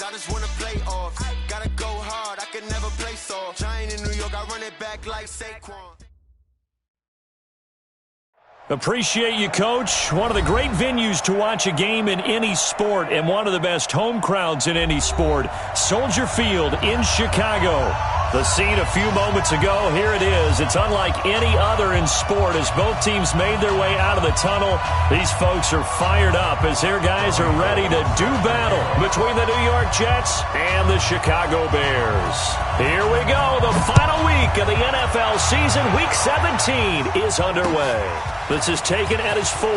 I just want to play off. Gotta go hard, I can never play soft. Giant in New York, I run it back like Saquon. Appreciate you, Coach. One of the great venues to watch a game in any sport and one of the best home crowds in any sport. Soldier Field in Chicago. The scene a few moments ago, here it is. It's unlike any other in sport as both teams made their way out of the tunnel. These folks are fired up as their guys are ready to do battle between the New York Jets and the Chicago Bears. Here we go. The final week of the NFL season. Week 17 is underway. This is taken at his 4.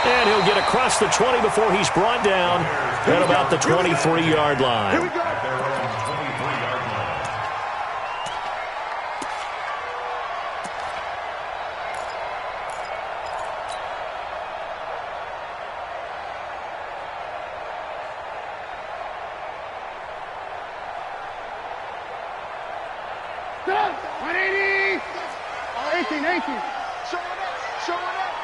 And he'll get across the 20 before he's brought down at about the 23-yard line. Here we go. Stop! 180! 18. Show it up.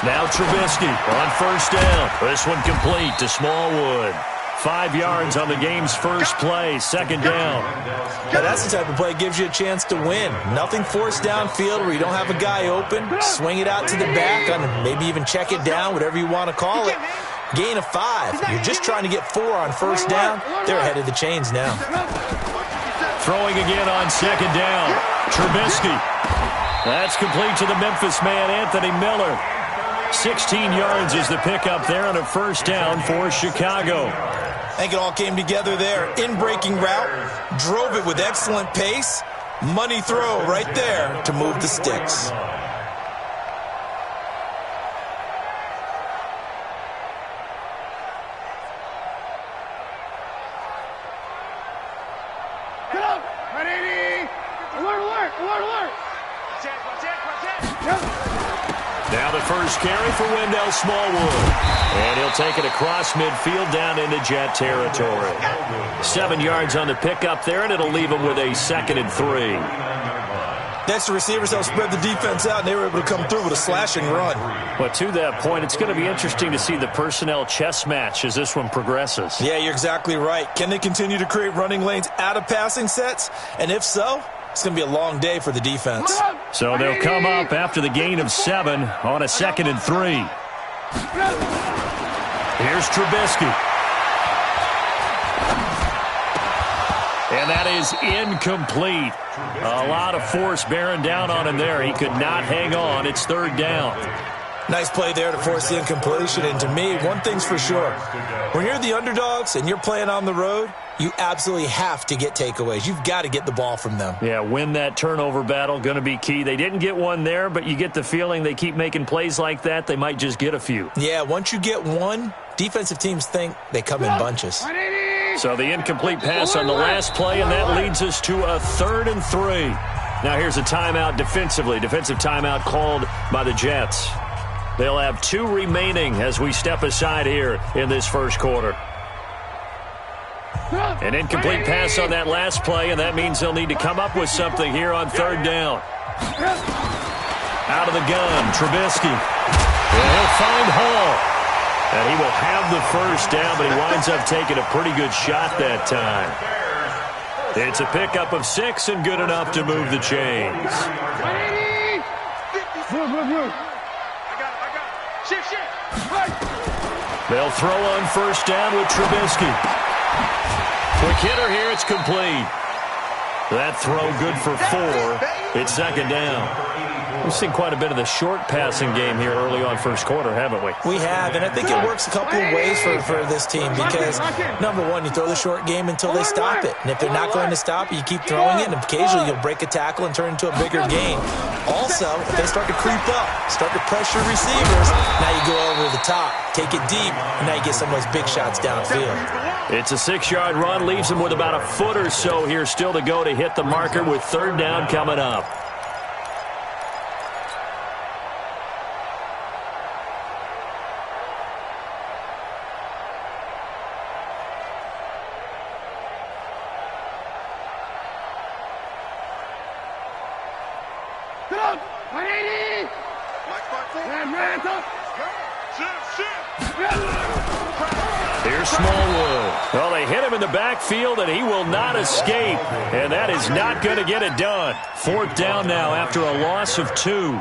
Now Trubisky on first down. This one complete to Smallwood. 5 yards on the game's first play, second down. Now that's the type of play that gives you a chance to win. Nothing forced downfield where you don't have a guy open. Swing it out to the back, maybe even check it down, whatever you want to call it. Gain of 5. You're just trying to get 4 on first down. They're ahead of the chains now. Throwing again on second down. Trubisky. That's complete to the Memphis man, Anthony Miller. 16 yards is the pickup there on a first down for Chicago. I think it all came together there. In-breaking route, drove it with excellent pace. Money throw right there to move the sticks. Get up! 180! Alert! Now the first carry for Wendell Smallwood. And he'll take it across midfield down into Jet territory. 7 yards on the pickup there, and it'll leave him with a 2nd and 3. That's the receivers helped spread the defense out, and they were able to come through with a slashing run. But to that point, it's going to be interesting to see the personnel chess match as this one progresses. Yeah, you're exactly right. Can they continue to create running lanes out of passing sets? And if so, it's going to be a long day for the defense. So they'll come up after the gain of 7 on a 2nd and 3. Here's Trubisky. And that is incomplete. A lot of force bearing down on him there. He could not hang on. It's 3rd down. Nice play there to force the incompletion. And to me, one thing's for sure. When you're the underdogs and you're playing on the road, you absolutely have to get takeaways. You've got to get the ball from them. Yeah, win that turnover battle, going to be key. They didn't get one there, but you get the feeling they keep making plays like that, they might just get a few. Yeah, once you get one, defensive teams think they come in bunches. So the incomplete pass on the last play, and that leads us to a 3rd and 3. Now here's a timeout defensively. Defensive timeout called by the Jets. They'll have 2 remaining as we step aside here in this first quarter. An incomplete pass on that last play, and that means they'll need to come up with something here on 3rd down. Out of the gun, Trubisky. And he'll find Hall. And he will have the first down, but he winds up taking a pretty good shot that time. It's a pickup of 6 and good enough to move the chains. They'll throw on first down with Trubisky. Quick hitter here, it's complete. That throw good for 4. It's 2nd down. We've seen quite a bit of the short passing game here early on first quarter, haven't we? We have, and I think it works a couple of ways for this team because, number one, you throw the short game until they stop it. And if they're not going to stop it, you keep throwing it, and occasionally you'll break a tackle and turn it into a bigger gain. Also, if they start to creep up, start to pressure receivers, now you go over the top, take it deep, and now you get some of those big shots downfield. It's a 6-yard run, leaves them with about a foot or so here still to go to hit the marker with 3rd down coming up. Get up! 180! Man, up! Shift! Here's Smallwood. Well, they hit him in the backfield, and he will not escape. And that is not going to get it done. 4th down now after a loss of 2.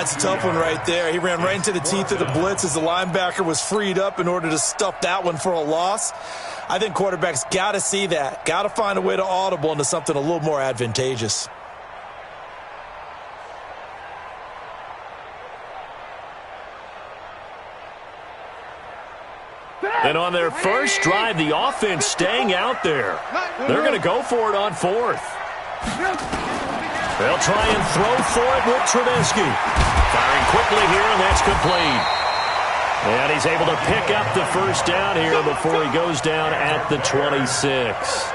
It's a tough one right there. He ran right into the teeth of the blitz as the linebacker was freed up in order to stuff that one for a loss. I think quarterbacks got to see that. Got to find a way to audible into something a little more advantageous. And on their first drive, the offense staying out there. They're going to go for it on 4th. They'll try and throw for it with Trubisky. Firing quickly here, and that's complete. And he's able to pick up the first down here before he goes down at the 26.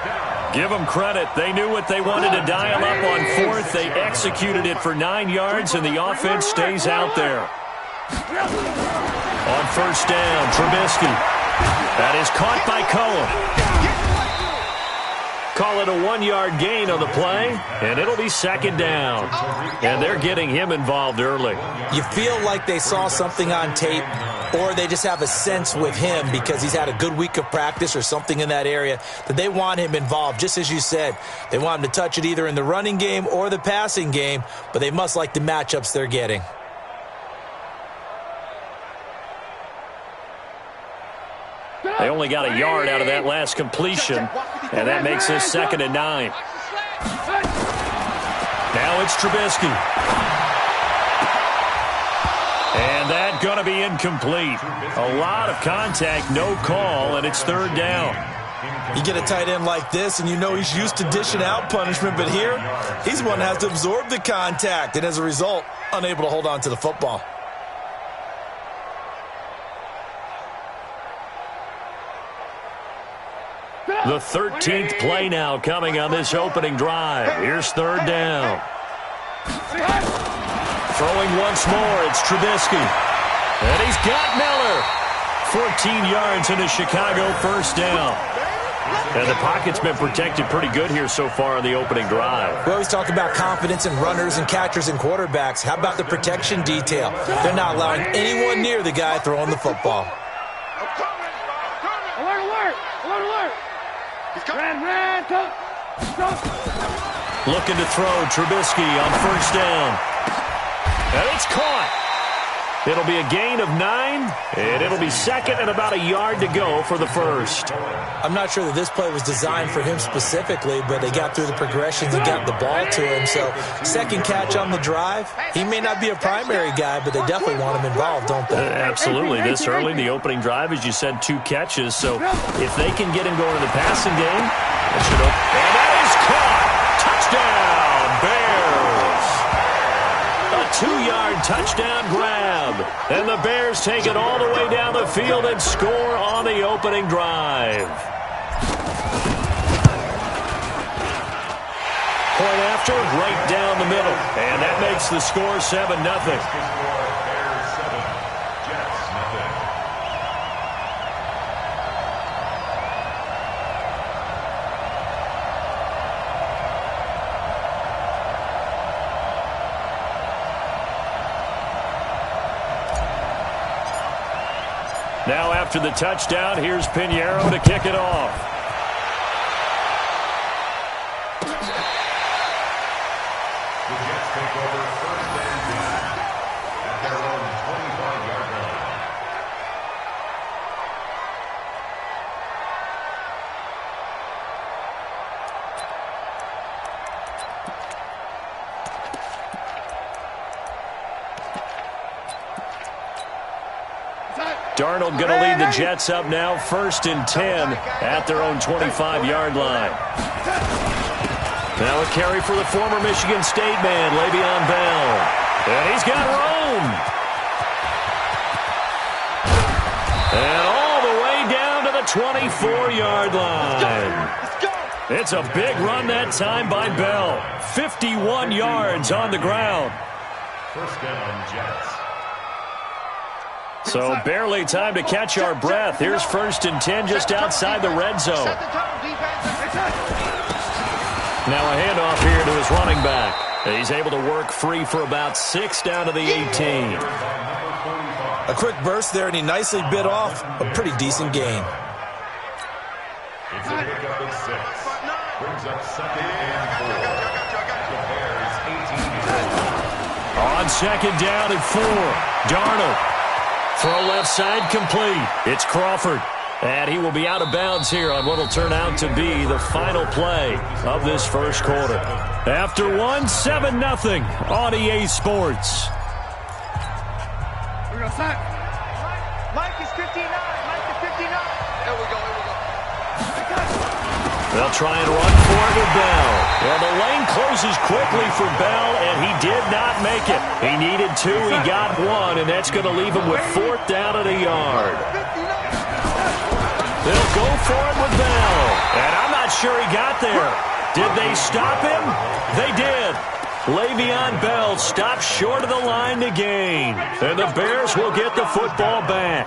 Give them credit. They knew what they wanted to dial up on 4th. They executed it for 9 yards, and the offense stays out there. On first down, Trubisky. That is caught by Cohen. Call it a 1-yard gain on the play, and it'll be 2nd down. And they're getting him involved early. You feel like they saw something on tape, or they just have a sense with him because he's had a good week of practice or something in that area that they want him involved. Just as you said, they want him to touch it either in the running game or the passing game, but they must like the matchups they're getting. They only got a yard out of that last completion, and that makes this 2nd and 9. Now it's Trubisky. And that's going to be incomplete. A lot of contact, no call, and it's 3rd down. You get a tight end like this, and you know he's used to dishing out punishment, but here, he's one that has to absorb the contact, and as a result, unable to hold on to the football. The 13th play now coming on this opening drive. Here's 3rd down. Throwing once more, it's Trubisky. And he's got Miller. 14 yards in a Chicago first down. And the pocket's been protected pretty good here so far on the opening drive. We always talk about confidence in runners and catchers and quarterbacks. How about the protection detail? They're not allowing anyone near the guy throwing the football. Alert, alert, alert, alert. Ran, go. Looking to throw, Trubisky on first down. And it's caught. It'll be a gain of 9, and it'll be 2nd and about a yard to go for the first. I'm not sure that this play was designed for him specifically, but they got through the progressions and got the ball to him. So 2nd catch on the drive. He may not be a primary guy, but they definitely want him involved, don't they? Absolutely. This early in the opening drive, as you said, 2 catches. So if they can get him going in the passing game, that should open. And that is caught. Touchdown, Bears. A 2-yard touchdown grab. And the Bears take it all the way down the field and score on the opening drive. Point after, right down the middle. And that makes the score 7-0. Now after the touchdown, here's Pinheiro to kick it off. The Jets take over 1st and 10 at their own 25-yard line. Darnold going to lead the Jets up now, 1st and 10 at their own 25-yard line. Now a carry for the former Michigan State man, Le'Veon Bell. And he's got room. And all the way down to the 24-yard line. It's a big run that time by Bell. 51 yards on the ground. 1st down, Jets. So barely time to catch our breath. Here's 1st and 10 just outside the red zone. Now a handoff here to his running back. He's able to work free for about 6 down to the 18. A quick burst there, and he nicely bit off a pretty decent gain. It's a pickup of 6. Brings up 2nd and 4. The Bears 18. On 2nd down and 4. Darnold. Throw left side complete. It's Crawford. And he will be out of bounds here on what will turn out to be the final play of this first quarter. After 1, 7-0 on EA Sports. We're going to start. Mike is 59. Mike is 59. There we go. They'll try and run for it with Bell. Well, the lane closes quickly for Bell, and he did not make it. He needed 2. He got 1, and that's going to leave him with 4th down at a yard. They'll go for it with Bell, and I'm not sure he got there. Did they stop him? They did. Le'Veon Bell stopped short of the line to gain, and the Bears will get the football back.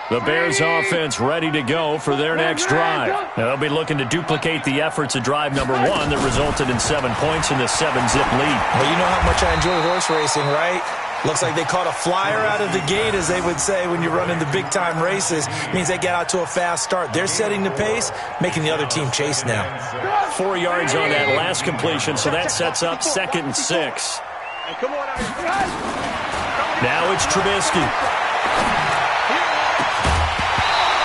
The Bears offense ready to go for their next drive. Now, they'll be looking to duplicate the efforts of drive number 1 that resulted in 7 points in the 7-zip lead. Well, you know how much I enjoy horse racing, right? Looks like they caught a flyer out of the gate, as they would say when you're running the big-time races. Means they get out to a fast start. They're setting the pace, making the other team chase now. 4 yards on that last completion, so that sets up 2nd and 6. Now it's Trubisky.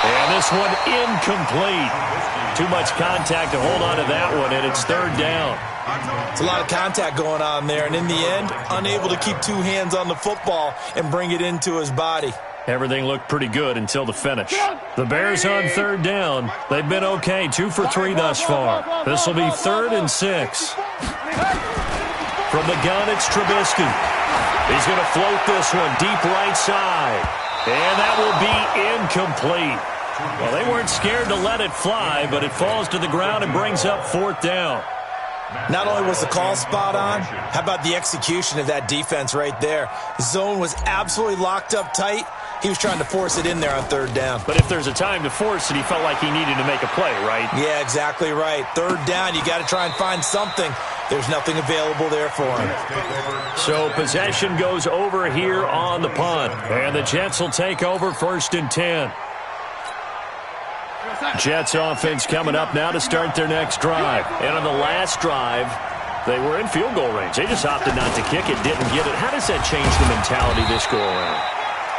And this one incomplete. Too much contact to hold on to that one, and it's 3rd down. It's a lot of contact going on there, and in the end, unable to keep 2 hands on the football and bring it into his body. Everything looked pretty good until the finish. The Bears on 3rd down. They've been okay, 2 for 3 thus far. This will be 3rd and 6. From the gun, it's Trubisky. He's going to float this one deep right side. And that will be incomplete. Well, they weren't scared to let it fly, but it falls to the ground and brings up 4th down. Not only was the call spot on, how about the execution of that defense right there? The zone was absolutely locked up tight. He was trying to force it in there on 3rd down. But if there's a time to force it, he felt like he needed to make a play, right? Yeah, exactly right. 3rd down, you got to try and find something. There's nothing available there for him. So possession goes over here on the punt. And the Jets will take over 1st and 10. Jets offense coming up now to start their next drive. And on the last drive, they were in field goal range. They just opted not to kick it, didn't get it. How does that change the mentality this go around?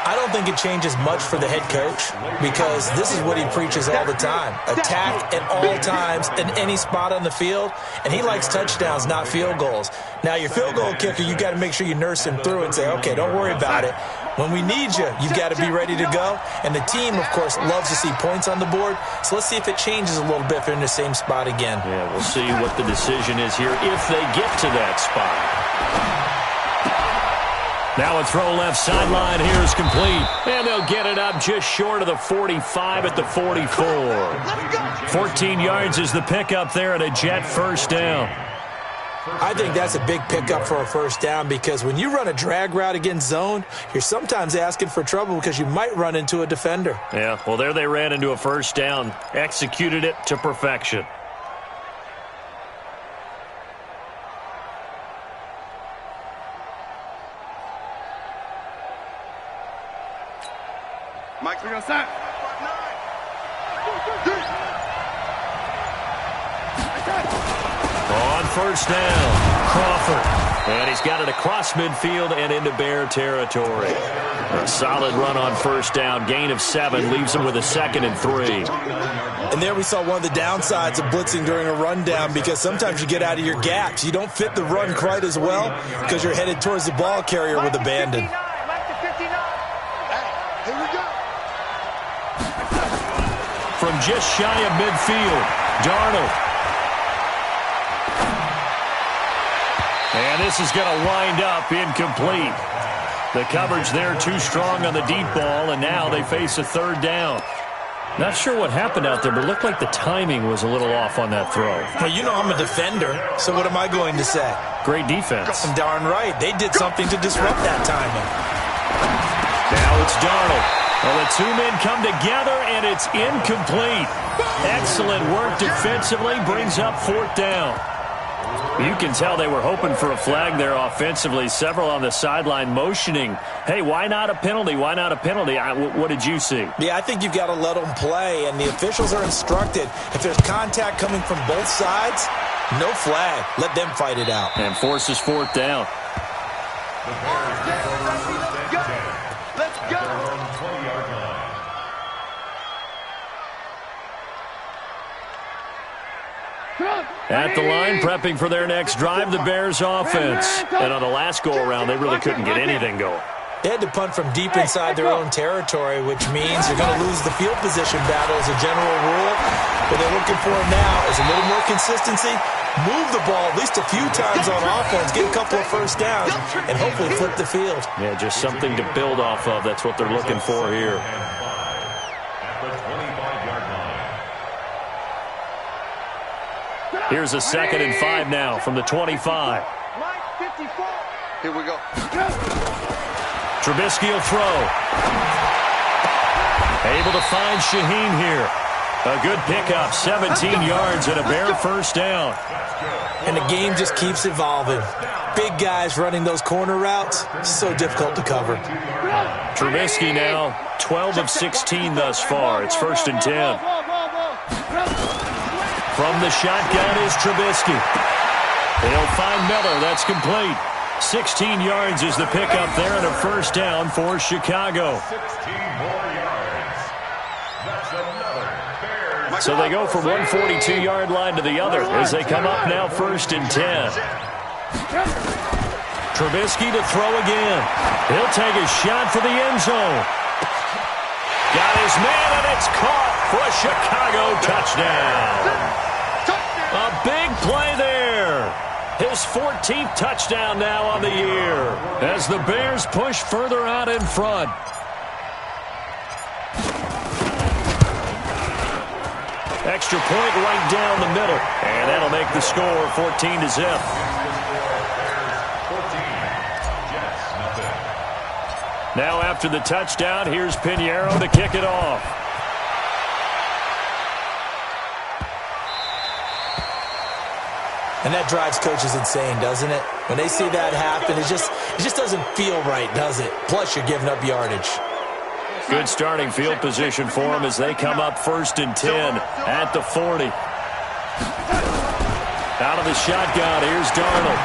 I don't think it changes much for the head coach, because this is what he preaches all the time. Attack at all times in any spot on the field, and he likes touchdowns, not field goals. Now, your field goal kicker, you got to make sure you nurse him through and say, okay, don't worry about it. When we need you, you've got to be ready to go. And the team, of course, loves to see points on the board. So let's see if it changes a little bit if they're in the same spot again. Yeah, we'll see what the decision is here if they get to that spot. Now a throw left sideline here is complete. And they'll get it up just short of the 45 at the 44. 14 yards is the pickup there at a Jet 1st down. I think that's a big pickup for a 1st down, because when you run a drag route against zone, you're sometimes asking for trouble because you might run into a defender. Yeah, well, there they ran into a 1st down. Executed it to perfection. Mike, we're going to start. On 1st down, Crawford. And he's got it across midfield and into Bear territory. A solid run on 1st down. Gain of 7 leaves him with a 2nd and 3. And there we saw one of the downsides of blitzing during a rundown, because sometimes you get out of your gaps. You don't fit the run quite as well because you're headed towards the ball carrier with abandon. From just shy of midfield, Darnold. And this is going to wind up incomplete. The coverage there too strong on the deep ball, and now they face a 3rd down. Not sure what happened out there, but it looked like the timing was a little off on that throw. Well, you know I'm a defender, so what am I going to say? Great defense. I'm darn right. They did something to disrupt that timing. Now it's Darnold. Well, the 2 men come together, and it's incomplete. Excellent work defensively, brings up 4th down. You can tell they were hoping for a flag there offensively. Several on the sideline motioning, hey, why not a penalty? Why not a penalty? What did you see? Yeah, I think you've got to let them play, and the officials are instructed. If there's contact coming from both sides, no flag. Let them fight it out. And forces fourth down. The Bears take over first and 10. Let's go. At their own 20-yard line. At the line, prepping for their next drive, the Bears offense. And on the last go-around, they really couldn't get anything going. They had to punt from deep inside their own territory, which means you're going to lose the field position battle as a general rule. What they're looking for now is a little more consistency, move the ball at least a few times on offense, get a couple of first downs, and hopefully flip the field. Yeah, just something to build off of. That's what they're looking for here. At the 25-yard line. Here's a 2nd and 5 now from the 25. Mike 54. Here we go. Trubisky will throw. Able to find Shaheen here. A good pickup, 17 yards and a Bear first down. And the game just keeps evolving. Big guys running those corner routes, so difficult to cover. Trubisky now 12 of 16 thus far. It's 1st and 10. From the shotgun is Trubisky. They'll find Miller. That's complete. 16 yards is the pickup there and a first down for Chicago. 16 more yards. That's another Bears. So they go from one 42-yard line to the other as they come up now 1st and 10. Trubisky to throw again. He'll take a shot for the end zone. Got his man, and it's caught for a Chicago touchdown. A big play there. His 14th touchdown now on the year as the Bears push further out in front. Extra point right down the middle, and that'll make the score 14-0. Now after the touchdown, here's Pinheiro to kick it off. And that drives coaches insane, doesn't it? When they see that happen, it just doesn't feel right, does it? Plus, you're giving up yardage. Good starting field position for them as they come up 1st and 10 at the 40. Out of the shotgun, here's Darnold.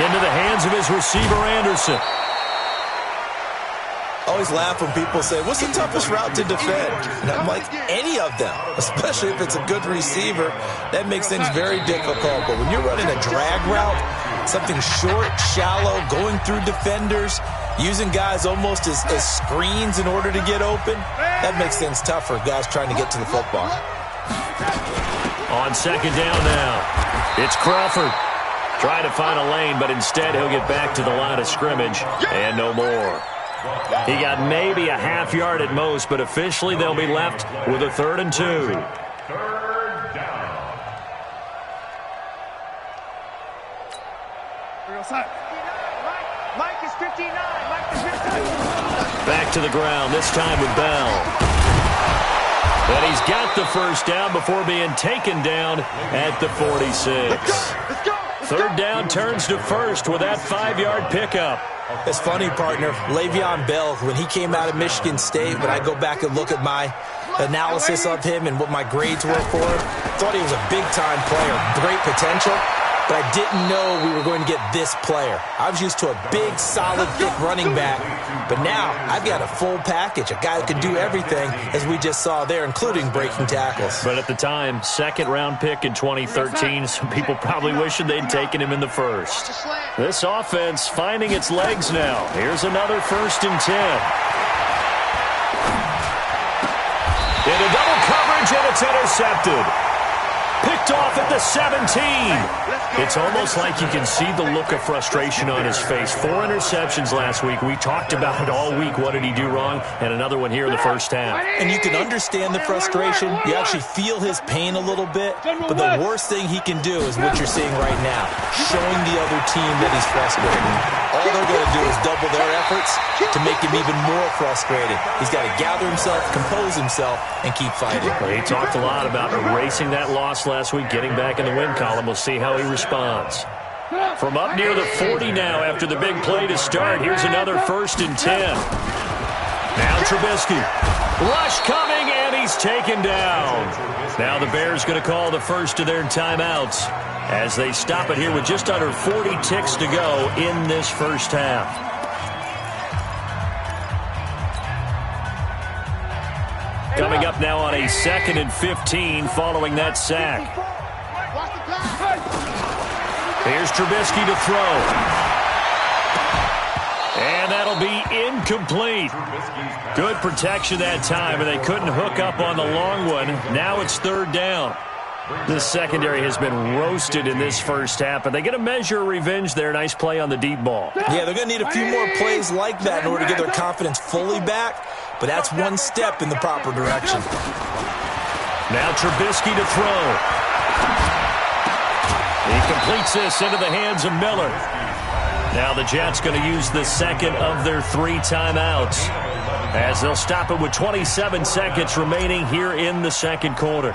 Into the hands of his receiver, Anderson. Always laugh when people say, what's the toughest route to defend? And I'm like, any of them, especially if it's a good receiver. That makes things very difficult. But when you're running a drag route, something short, shallow, going through defenders, using guys almost as screens in order to get open, that makes things tough for guys trying to get to the football. On 2nd down now, it's Crawford. Trying to find a lane, but instead he'll get back to the line of scrimmage and no more. He got maybe a half yard at most, but officially they'll be left with a 3rd and 2. 3rd down. Mike is 59. Mike is 59. Back to the ground, this time with Bell. And he's got the first down before being taken down at the 46. Let's go. 3rd down turns to 1st with that 5-yard pickup. It's funny, partner. Le'Veon Bell, when he came out of Michigan State, when I go back and look at my analysis of him and what my grades were for him, thought he was a big-time player, great potential, but I didn't know we were going to get this player. I was used to a big, solid, thick running back, but now I've got a full package, a guy who can do everything, as we just saw there, including breaking tackles. But at the time, 2nd-round pick in 2013, some people probably wishing they'd taken him in the 1st. This offense finding its legs now. Here's another 1st and 10. Into double coverage, and it's intercepted. Picked off at the 17. It's almost like you can see the look of frustration on his face. 4 interceptions last week. We talked about it all week. What did he do wrong? And another one here in the 1st half. And you can understand the frustration. You actually feel his pain a little bit. But the worst thing he can do is what you're seeing right now, showing the other team that he's frustrated. all they're going to do is double their efforts to make him even more frustrated. He's got to gather himself, compose himself, and keep fighting. Well, he talked a lot about erasing that loss last week, getting back in the win column. We'll see how he responds. From up near the 40 now after the big play to start. Here's another 1st and 10. Now Trubisky. Rush coming, and he's taken down. Now the Bears going to call the first of their timeouts as they stop it here with just under 40 ticks to go in this first half. Coming up now on a 2nd and 15 following that sack. Here's Trubisky to throw. And that'll be incomplete. Good protection that time, and they couldn't hook up on the long one. Now it's 3rd down. This secondary has been roasted in this first half, but they get a measure of revenge there. Nice play on the deep ball. Yeah, they're going to need a few more plays like that in order to get their confidence fully back, but that's one step in the proper direction. Now Trubisky to throw. He completes this into the hands of Miller. Now the Jets going to use the second of their 3 timeouts as they'll stop it with 27 seconds remaining here in the second quarter.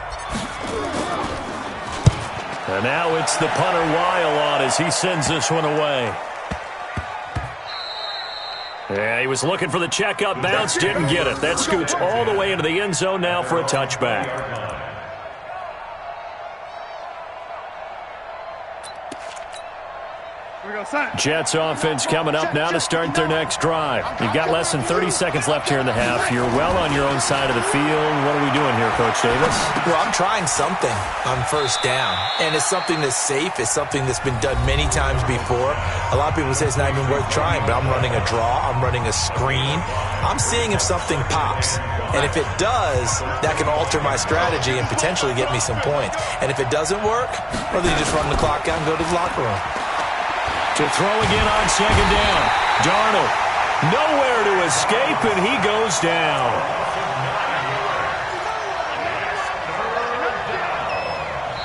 And now it's the punter Weil on as he sends this one away. Yeah, he was looking for the checkup bounce, didn't get it. That scoots all the way into the end zone now for a touchback. Jets offense coming up now to start their next drive. You've got less than 30 seconds left here in the half. You're well on your own side of the field. What are we doing here, Coach Davis? Well, I'm trying something on 1st down, and it's something that's safe. It's something that's been done many times before. A lot of people say it's not even worth trying, but I'm running a draw. I'm running a screen. I'm seeing if something pops. And if it does, that can alter my strategy and potentially get me some points. And if it doesn't work, well, then you just run the clock out and go to the locker room. To throw again on 2nd down. Darnold, nowhere to escape, and he goes down.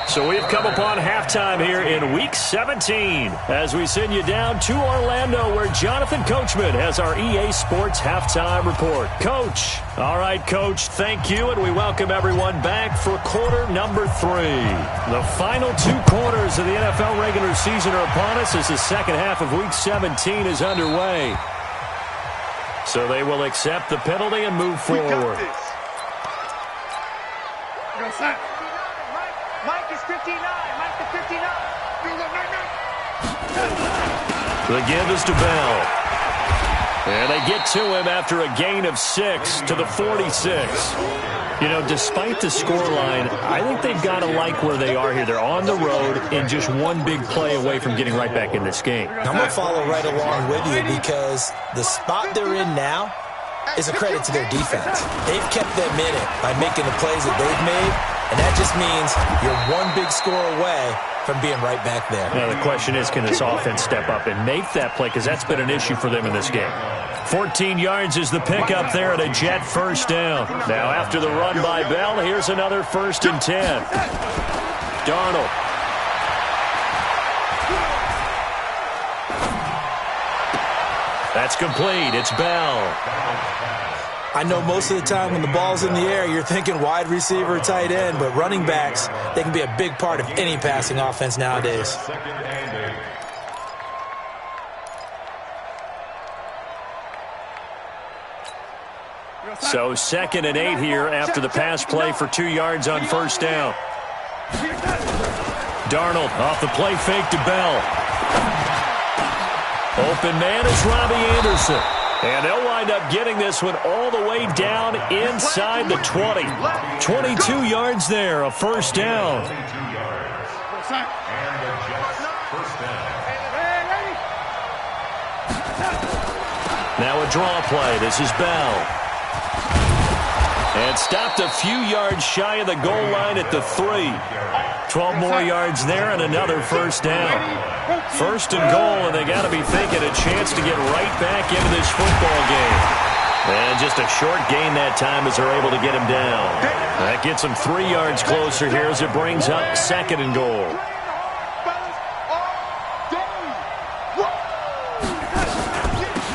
So we've come upon halftime here in Week 17 as we send you down to Orlando where Jonathan Coachman has our EA Sports Halftime Report. Coach. All right, Coach, thank you, and we welcome everyone back for quarter number 3. The final 2 quarters of the NFL regular season are upon us as the second half of Week 17 is underway. So they will accept the penalty and move forward. Mike is 59. Mike is 59. The give is to Bell. And they get to him after a gain of 6 to the 46. You know, despite the scoreline, I think they've got to like where they are here. They're on the road and just one big play away from getting right back in this game. I'm going to follow right along with you because the spot they're in now is a credit to their defense. They've kept them in it by making the plays that they've made, and that just means you're one big score away from being right back there. Now, the question is, can this offense step up and make that play? Because that's been an issue for them in this game. 14 yards is the pickup there at a Jet 1st down. Now, after the run by Bell, here's another 1st and 10. Darnold. That's complete. It's Bell. I know most of the time when the ball's in the air, you're thinking wide receiver, tight end, but running backs, they can be a big part of any passing offense nowadays. So 2nd and 8 here after the pass play for 2 yards on 1st down. Darnold off the play fake to Bell. Open man is Robbie Anderson. And they'll wind up getting this one all the way down inside the 20. 22 yards there, a 1st down. Now a draw play. This is Bell. And stopped a few yards shy of the goal line at the 3. 12 more yards there and another 1st down. 1st and goal, and they got to be thinking a chance to get right back into this football game. And just a short gain that time as they're able to get him down. That gets him 3 yards closer here as it brings up 2nd and goal.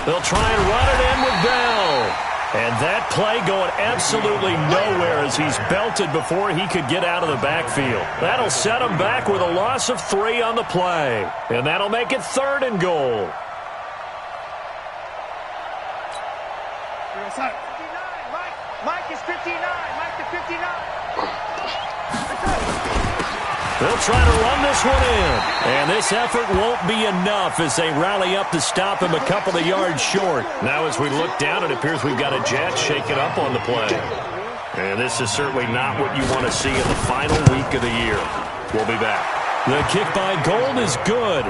They'll try and run it in with Bell. And that play going absolutely nowhere as he's belted before he could get out of the backfield. That'll set him back with a loss of 3 on the play. And that'll make it 3rd and goal. Mike is 59. Mike to 59. They'll try to run this one in. And this effort won't be enough as they rally up to stop him a couple of yards short. Now as we look down, it appears we've got a Jet shaken up on the play. And this is certainly not what you want to see in the final week of the year. We'll be back. The kick by Gold is good.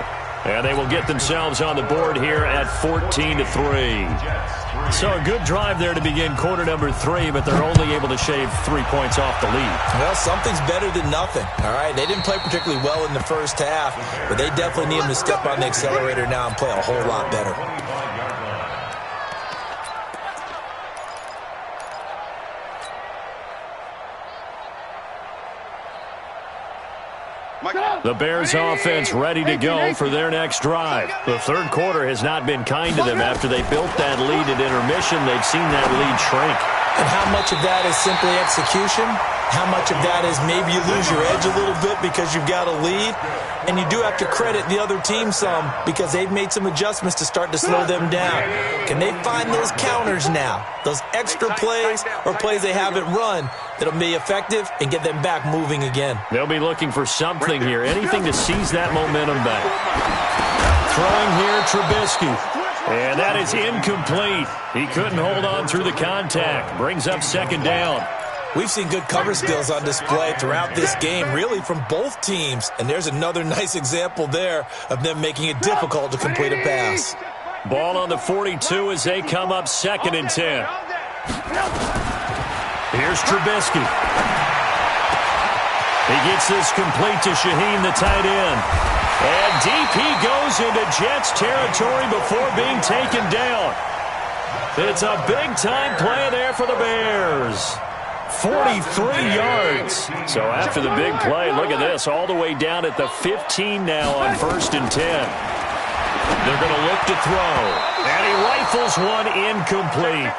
And they will get themselves on the board here at 14-3. So a good drive there to begin quarter number 3, but they're only able to shave 3 points off the lead. Well, something's better than nothing, all right? They didn't play particularly well in the first half, but they definitely need them to step on the accelerator now and play a whole lot better. The Bears offense ready to go for their next drive. The third quarter has not been kind to them after they built that lead at intermission. They've seen that lead shrink. And how much of that is simply execution? How much of that is maybe you lose your edge a little bit because you've got a lead? And you do have to credit the other team some because they've made some adjustments to start to slow them down. Can they find those counters now, those extra plays or plays they haven't run that'll be effective and get them back moving again? They'll be looking for something here, anything to seize that momentum back. Throwing here, Trubisky. And that is incomplete. He couldn't hold on through the contact. Brings up 2nd down. We've seen good cover skills on display throughout this game, really from both teams. And there's another nice example there of them making it difficult to complete a pass. Ball on the 42 as they come up 2nd and 10. Here's Trubisky. He gets this complete to Shaheen, the tight end. And deep he goes into Jets territory before being taken down. It's a big-time play there for the Bears. 43 yards. So after the big play, look at this, all the way down at the 15 now on 1st and 10. They're going to look to throw. And he rifles one incomplete.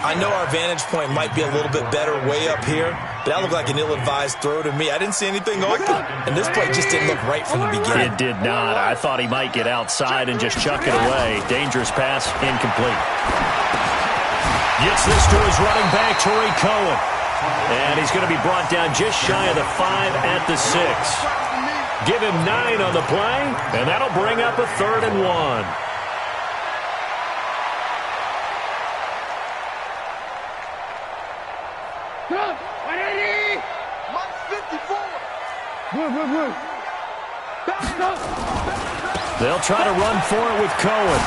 I know our vantage point might be a little bit better way up here, but that looked like an ill-advised throw to me. I didn't see anything open, and this play just didn't look right from the beginning. It did not. I thought he might get outside and just chuck it away. Dangerous pass, incomplete. Gets this to his running back, Torrey Cohen. And he's going to be brought down just shy of the 5 at the 6. Give him 9 on the play, and that'll bring up a 3rd and 1. They'll try to run for it with Cohen.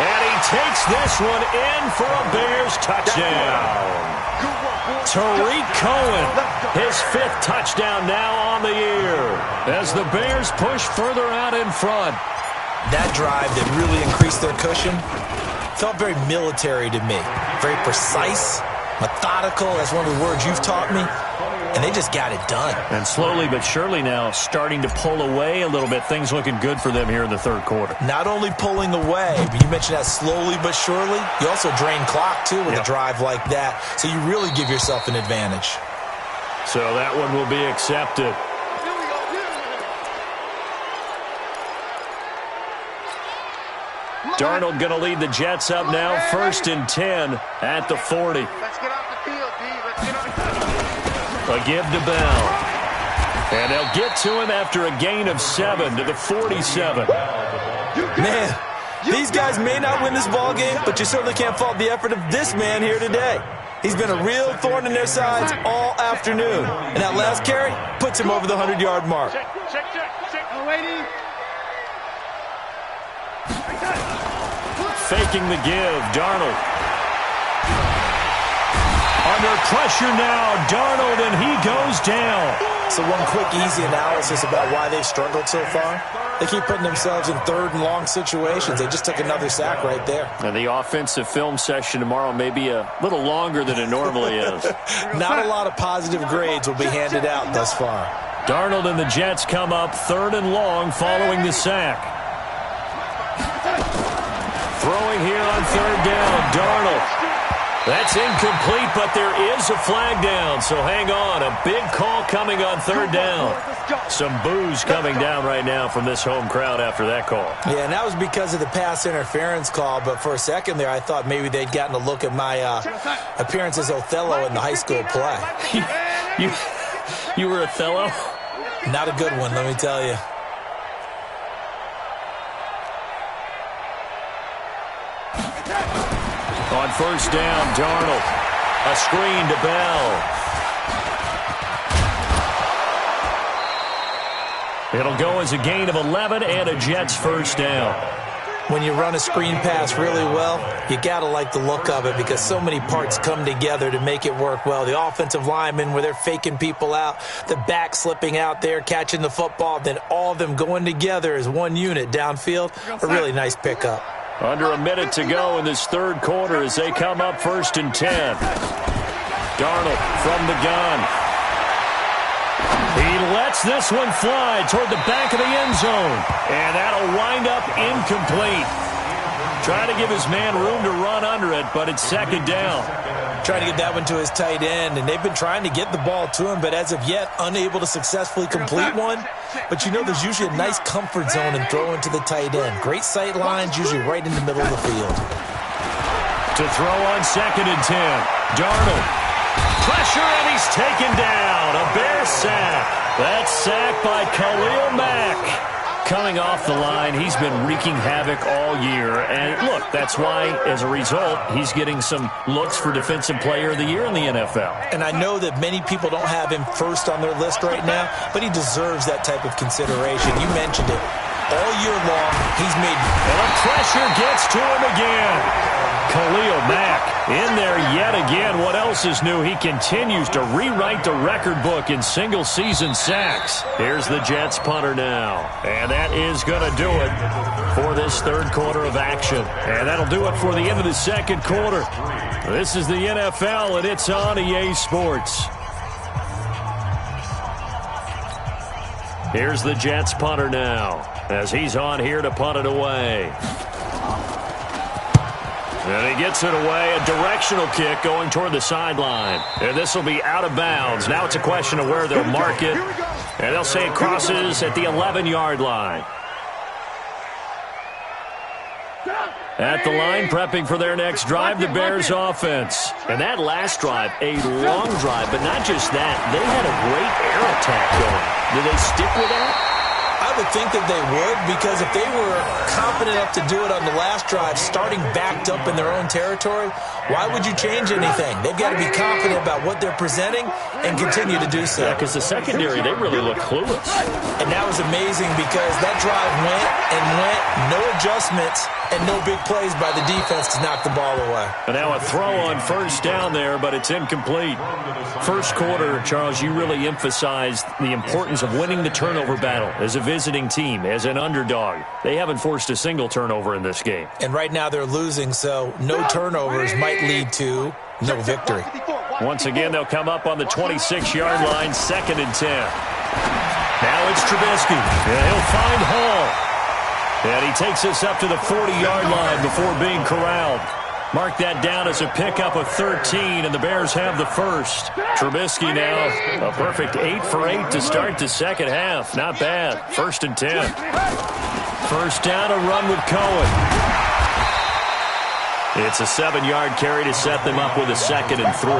And he takes this one in for a Bears touchdown. Tariq Cohen, his 5th touchdown now on the year as the Bears push further out in front. That drive that really increased their cushion felt very military to me. Very precise, methodical. That's one of the words you've taught me. And they just got it done. And slowly but surely now starting to pull away a little bit. Things looking good for them here in the third quarter. Not only pulling away, but you mentioned that slowly but surely. You also drain clock, too, with a drive like that. So you really give yourself an advantage. So that one will be accepted. Darnold going to lead the Jets up now. 1st and 10 at the 40. Let's get off the field, D. Let's get off the field. A give to Bell. And they'll get to him after a gain of 7 to the 47. Man, these guys may not win this ball game, but you certainly can't fault the effort of this man here today. He's been a real thorn in their sides all afternoon. And that last carry puts him over the 100-yard mark. Check. Oh, waiting. Faking the give, Darnold. Under pressure now, Darnold, and he goes down. So one quick, easy analysis about why they've struggled so far. They keep putting themselves in 3rd and long situations. They just took another sack right there. And the offensive film session tomorrow may be a little longer than it normally is. Not a lot of positive grades will be handed out thus far. Darnold and the Jets come up 3rd and long following the sack. Throwing here on third down, Darnold. That's incomplete, but there is a flag down, so hang on. A big call coming on third down. Some boos coming down right now from this home crowd after that call. Yeah, and that was because of the pass interference call, but for a second there I thought maybe they'd gotten a look at my appearance as Othello in the high school play. You were Othello? Not a good one, let me tell you. On first down, Darnold. A screen to Bell. It'll go as a gain of 11 and a Jets first down. When you run a screen pass really well, you got to like the look of it because so many parts come together to make it work well. The offensive linemen, where they're faking people out, the back slipping out there, catching the football, then all of them going together as one unit downfield. A really nice pickup. Under a minute to go in this third quarter as they come up 1st and 10. Darnold from the gun. He lets this one fly toward the back of the end zone. And that'll wind up incomplete. Trying to give his man room to run under it, but it's second down. Trying to get that one to his tight end, and they've been trying to get the ball to him, but as of yet, unable to successfully complete one. But you know there's usually a nice comfort zone in throwing to the tight end. Great sight lines, usually right in the middle of the field. To throw on 2nd and 10. Darnold. Pressure, and he's taken down. A Bear sack. That's sacked by Khalil Mack. Coming off the line, he's been wreaking havoc all year. And look, that's why, as a result, he's getting some looks for Defensive Player of the Year in the NFL. And I know that many people don't have him first on their list right now, but he deserves that type of consideration. You mentioned it. All year long, he's made... And the pressure gets to him again. Khalil Mack in there yet again. What else is new? He continues to rewrite the record book in single-season sacks. Here's the Jets punter now. And that is going to do it for this third quarter of action. And that'll do it for the end of the second quarter. This is the NFL, and it's on EA Sports. Here's the Jets punter now as he's on here to punt it away. And he gets it away, a directional kick going toward the sideline. And this will be out of bounds. Now it's a question of where they'll mark it. And they'll say it crosses at the 11-yard line. At the line, prepping for their next drive, the Bears offense. And that last drive, a long drive, but not just that. They had a great air attack going. Did they stick with that? I would think that they would, because if they were confident enough to do it on the last drive, starting backed up in their own territory, why would you change anything? They've got to be confident about what they're presenting and continue to do so. Yeah, because the secondary, they really look clueless. And that was amazing because that drive went and went, no adjustments, and no big plays by the defense to knock the ball away. And now a throw on first down there, but it's incomplete. First quarter, Charles, you really emphasized the importance of winning the turnover battle as a visiting team, as an underdog. They haven't forced a single turnover in this game. And right now they're losing, so no turnovers might lead to no victory. Once again, they'll come up on the 26-yard line, 2nd and 10. Now it's Trubisky, and he'll find Hall. And he takes us up to the 40-yard line before being corralled. Mark that down as a pickup of 13, and the Bears have the first. Trubisky now, a perfect 8 for 8 to start the second half. Not bad. 1st and 10. First down, a run with Cohen. It's a 7-yard carry to set them up with a 2nd and 3.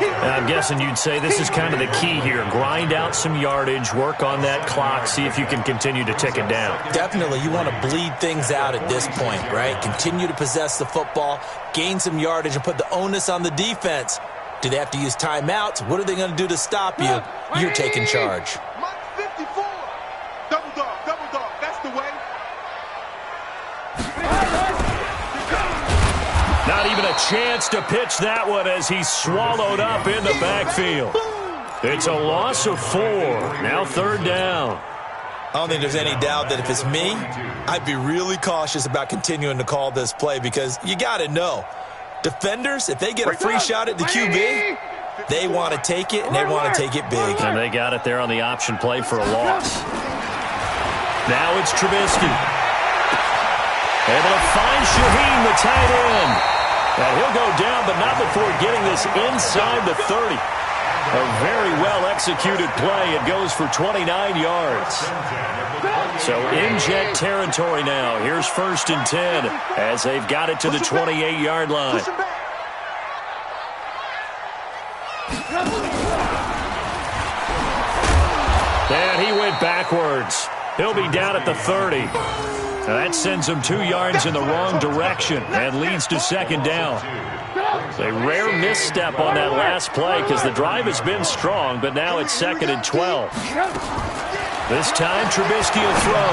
And I'm guessing you'd say this is kind of the key here. Grind out some yardage, work on that clock, see if you can continue to tick it down. Definitely. You want to bleed things out at this point, right? Continue to possess the football, gain some yardage, and put the onus on the defense. Do they have to use timeouts? What are they going to do to stop you? You're taking charge. Mike 54. Double dog. That's the way. Not even a chance to pitch that one as he's swallowed up in the backfield. It's a loss of 4. Now 3rd down. I don't think there's any doubt that if it's me, I'd be really cautious about continuing to call this play because you got to know, defenders, if they get a free shot at the QB, they want to take it, and they want to take it big. And they got it there on the option play for a loss. Now it's Trubisky. Able to find Shaheen, the tight end. And he'll go down, but not before getting this inside the 30. A very well-executed play. It goes for 29 yards. So in Jet territory now. Here's 1st and 10 as they've got it to the 28-yard line. And he went backwards. He'll be down at the 30. That sends him 2 yards in the wrong direction and leads to 2nd down. A rare misstep on that last play because the drive has been strong, but now it's 2nd and 12. This time Trubisky will throw.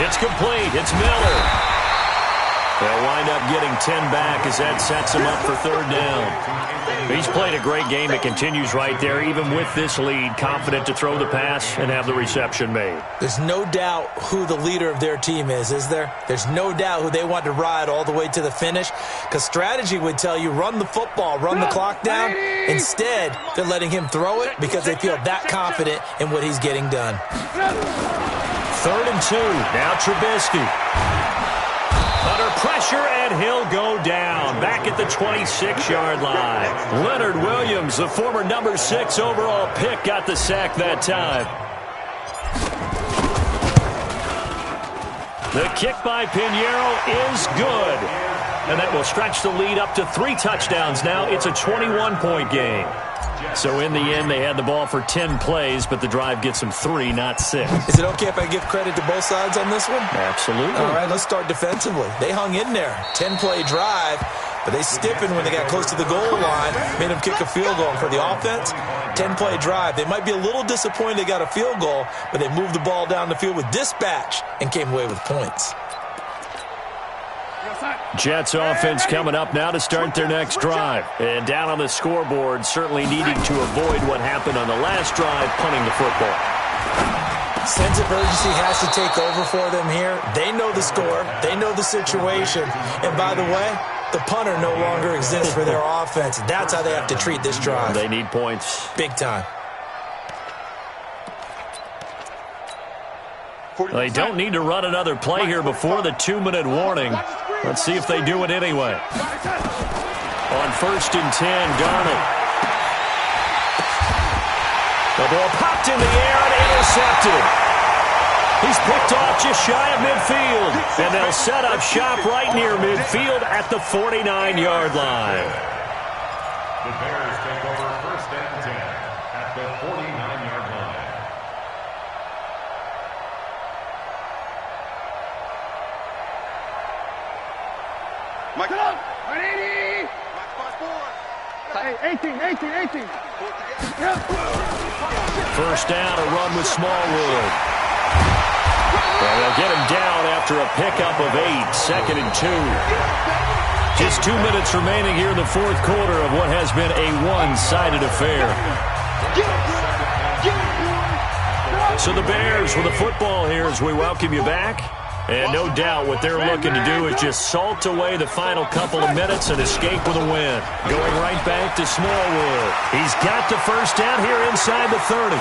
It's complete. It's Miller. They'll wind up getting 10 back as that sets him up for 3rd down. He's played a great game. It continues right there, even with this lead, confident to throw the pass and have the reception made. There's no doubt who the leader of their team is there? There's no doubt who they want to ride all the way to the finish, because strategy would tell you run the football, run the clock down. Instead, they're letting him throw it because they feel that confident in what he's getting done. 3rd and 2. Now Trubisky. Under pressure, and he'll go down. Back at the 26-yard line. Leonard Williams, the former number 6 overall pick, got the sack that time. The kick by Pinheiro is good. And that will stretch the lead up to 3 touchdowns now. It's a 21-point game. So in the end, they had the ball for 10 plays, but the drive gets them 3, not 6. Is it okay if I give credit to both sides on this one? Absolutely. All right, let's start defensively. They hung in there. 10-play drive, but they stiffened when they got close to the goal line, made them kick a field goal. For the offense, 10-play drive. They might be a little disappointed they got a field goal, but they moved the ball down the field with dispatch and came away with points. Jets offense coming up now to start their next drive. And down on the scoreboard, certainly needing to avoid what happened on the last drive, punting the football. Sense of urgency has to take over for them here. They know the score. They know the situation. And by the way, the punter no longer exists for their offense. That's how they have to treat this drive. They need points. Big time. They don't need to run another play here before the 2-minute warning. Let's see if they do it anyway. On 1st and 10, Darnold. The ball popped in the air and intercepted. He's picked off just shy of midfield. And they'll set up shop right near midfield at the 49-yard line. The Bears take over 1st and 10 at the 49-yard line. Mike, get up! 180! 18. First down, a run with Smallwood. And they'll get him down after a pickup of 8, 2nd and 2. Just 2 minutes remaining here in the 4th quarter of what has been a one-sided affair. So the Bears with the football here as we welcome you back. And no doubt what they're looking to do is just salt away the final couple of minutes and escape with a win. Going right back to Smallwood. He's got the first down here inside the 30.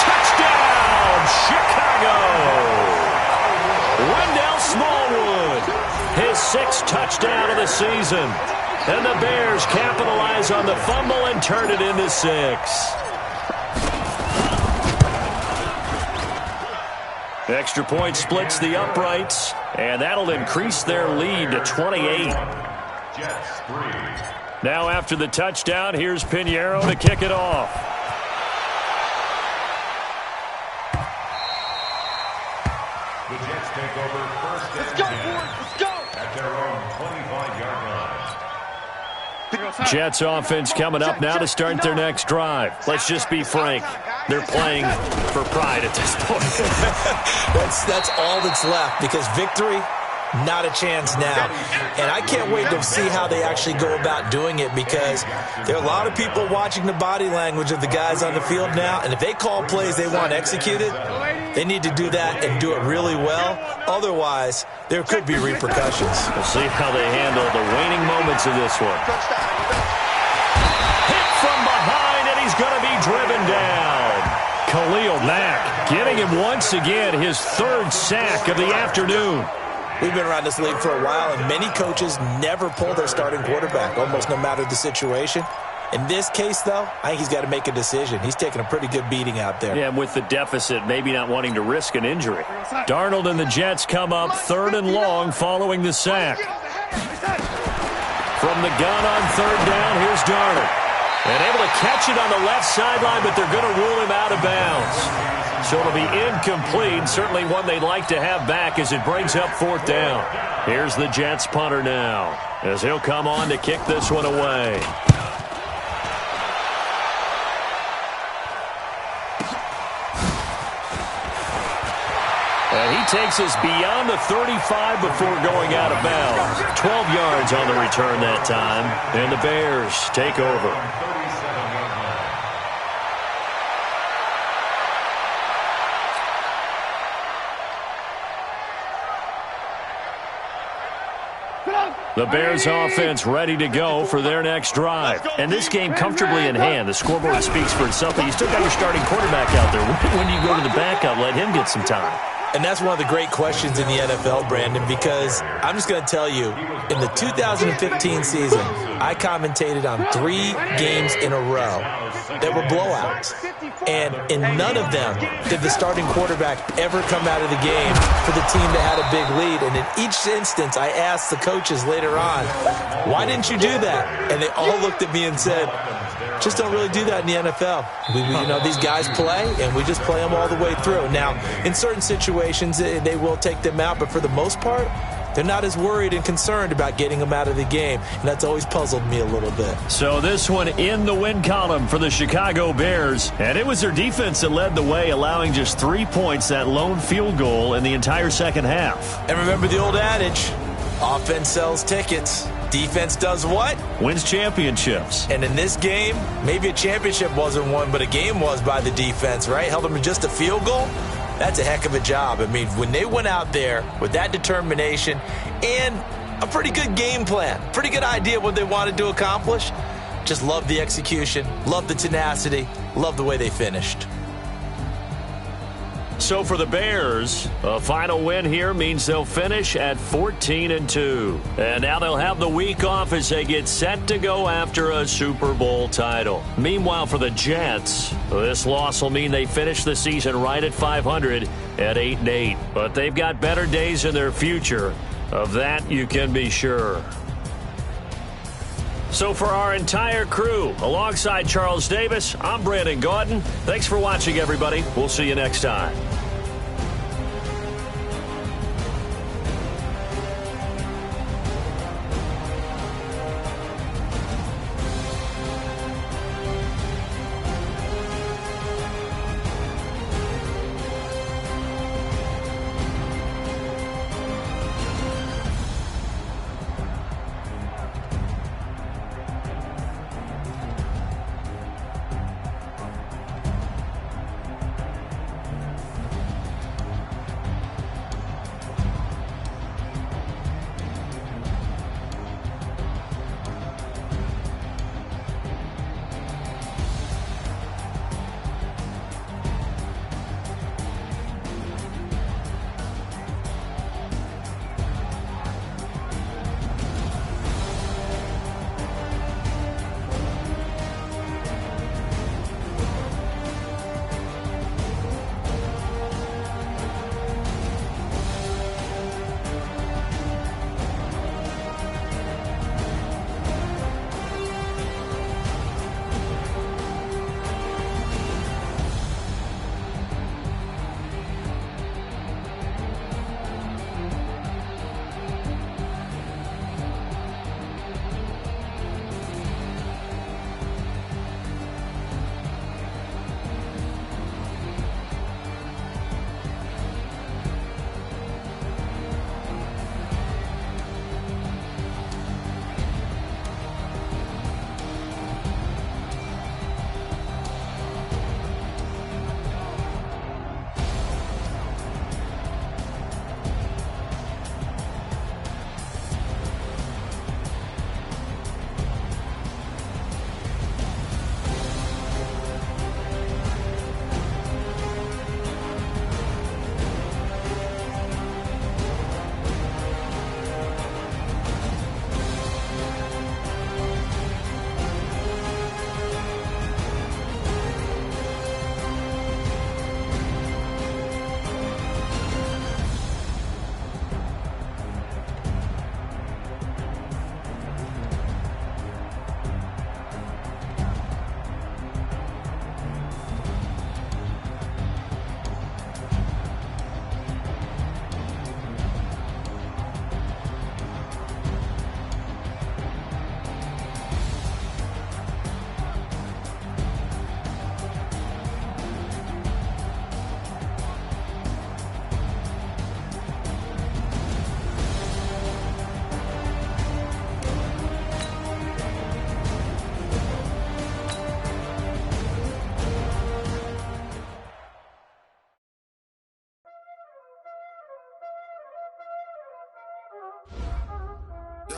Touchdown, Chicago! Wendell Smallwood, his 6th touchdown of the season. And the Bears capitalize on the fumble and turn it into 6. Extra point splits the uprights, and that'll increase their lead to 28. Jets 3. Now after the touchdown, here's Pinheiro to kick it off. The Jets take over 1st and 10 Let's go! at their own 25-yard line. Jets offense coming up now to start their next drive. Let's just be frank. They're playing for pride at this point. That's all that's left, because victory, not a chance now. And I can't wait to see how they actually go about doing it, because there are a lot of people watching the body language of the guys on the field now, and if they call plays they want executed, they need to do that and do it really well. Otherwise, there could be repercussions. We'll see how they handle the waning moments of this one. Hit from behind, and he's going to be driven down. Khalil Mack getting him once again his 3rd sack of the afternoon. We've been around this league for a while, and many coaches never pull their starting quarterback, almost no matter the situation. In this case, though, I think he's got to make a decision. He's taking a pretty good beating out there. Yeah, and with the deficit, maybe not wanting to risk an injury. Darnold and the Jets come up 3rd and long following the sack. From the gun on 3rd down, here's Darnold. And able to catch it on the left sideline, but they're going to rule him out of bounds. So it'll be incomplete, certainly one they'd like to have back as it brings up 4th down. Here's the Jets punter now, as he'll come on to kick this one away. And he takes us beyond the 35 before going out of bounds. 12 yards on the return that time. And the Bears take over. The Bears offense ready to go for their next drive. And this game comfortably in hand. The scoreboard speaks for itself, but you still got your starting quarterback out there. When do you go to the backup, let him get some time? And that's one of the great questions in the NFL, Brandon, because I'm just going to tell you, in the 2015 season, I commentated on 3 games in a row that were blowouts. And in none of them did the starting quarterback ever come out of the game for the team that had a big lead. And in each instance, I asked the coaches later on, why didn't you do that? And they all looked at me and said, just don't really do that in the NFL. These guys play, and we just play them all the way through. Now, in certain situations, they will take them out, but for the most part, they're not as worried and concerned about getting them out of the game, and that's always puzzled me a little bit. So this one in the win column for the Chicago Bears, and it was their defense that led the way, allowing just 3 points, that lone field goal in the entire second half. And remember the old adage, offense sells tickets. Defense does what? Wins championships. And in this game, maybe a championship wasn't won, but a game was by the defense, right? Held them to just a field goal. That's a heck of a job. I mean, when they went out there with that determination and a pretty good game plan, pretty good idea of what they wanted to accomplish, just love the execution, love the tenacity, love the way they finished. So for the Bears, a final win here means they'll finish at 14-2. And now they'll have the week off as they get set to go after a Super Bowl title. Meanwhile, for the Jets, this loss will mean they finish the season right at 500 at 8-8. But they've got better days in their future. Of that, you can be sure. So for our entire crew, alongside Charles Davis, I'm Brandon Gaudin. Thanks for watching, everybody. We'll see you next time.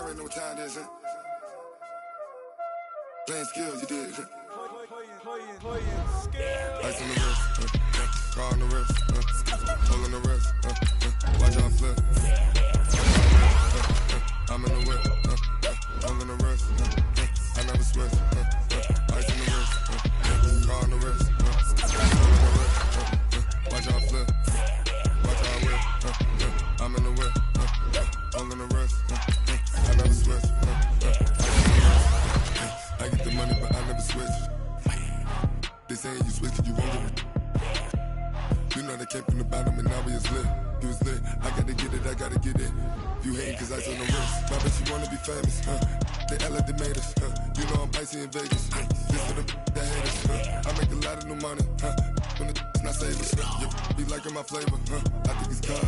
already know what time it is, huh? Playing skills, you did, huh? Ice on the wrist, car on the wrist, hole in the wrist, watch how I flip. I'm in the whip, hole in the wrist, I never switch. Ice on the wrist, car on the wrist, hole in the wrist, watch how I flip. Watch how I whip, I'm in the whip, hole in the wrist, I never switch. I get the money, but I never switch. They saying you switch it, you won't get it. You know they came from the bottom and now we is lit. You was lit, I gotta get it, I gotta get it. You hating cause ice on the wrist. My bitch, you wanna be famous, They Ella, they made us, You know I'm icy in Vegas, This for the that hate us, I make a lot of new money, When the not saving, be liking my flavor, I think it's cold.